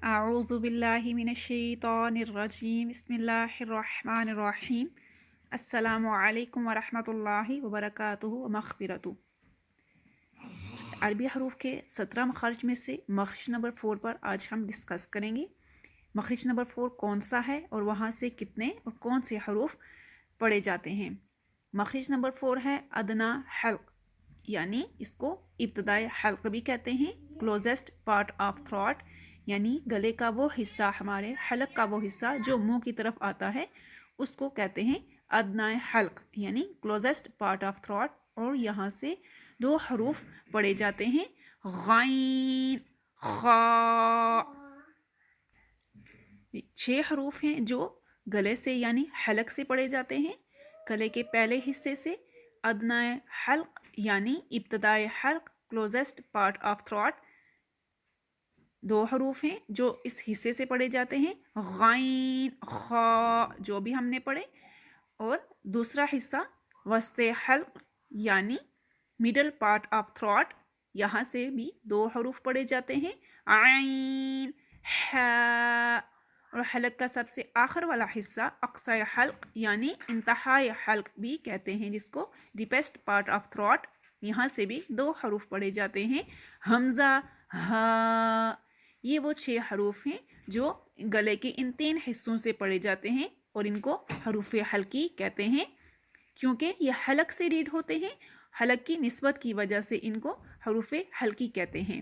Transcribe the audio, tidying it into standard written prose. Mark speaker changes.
Speaker 1: اعوذ باللہ من الشیطان الرجیم بسم اللہ الرحمن الرحیم السلام علیکم ورحمۃ اللہ وبرکاتہ ومغفرتہ۔ عربی حروف کے 17 مخارج میں سے مخرج نمبر 4 پر آج ہم ڈسکس کریں گے۔ مخرج نمبر 4 کون سا ہے اور وہاں سے کتنے اور کون سے حروف پڑھے جاتے ہیں۔ مخرج نمبر 4 ہے ادنا حلق، یعنی اس کو ابتدائی حلق بھی کہتے ہیں، کلوزسٹ پارٹ آف تھروٹ، یعنی گلے کا وہ حصہ، ہمارے حلق کا وہ حصہ جو منہ کی طرف آتا ہے اس کو کہتے ہیں ادنائے حلق، یعنی کلوزسٹ پارٹ آف تھروٹ، اور یہاں سے 2 حروف پڑھے جاتے ہیں، غین، خا۔ 6 حروف ہیں جو گلے سے یعنی حلق سے پڑھے جاتے ہیں، گلے کے پہلے حصے سے۔ ادنائے حلق یعنی ابتدائے حلق، کلوزسٹ پارٹ آف تھروٹ، 2 حروف ہیں جو اس حصے سے پڑھے جاتے ہیں، غین، خا، جو بھی ہم نے پڑھے، اور دوسرا حصہ وسط حلق یعنی مڈل پارٹ آف تھروٹ، یہاں سے بھی 2 حروف پڑھے جاتے ہیں، عین، ہا، اور حلق کا سب سے آخر والا حصہ اقصی حلق یعنی انتہائی حلق بھی کہتے ہیں، جس کو ڈیپسٹ پارٹ آف تھروٹ، یہاں سے بھی 2 حروف پڑھے جاتے ہیں، حمزہ، ہا۔ یہ وہ 6 حروف ہیں جو گلے کے ان 3 حصوں سے پڑھے جاتے ہیں اور ان کو حروف حلقی کہتے ہیں، کیونکہ یہ حلق سے ریڈ ہوتے ہیں، حلق کی نسبت کی وجہ سے ان کو حروف حلقی کہتے ہیں۔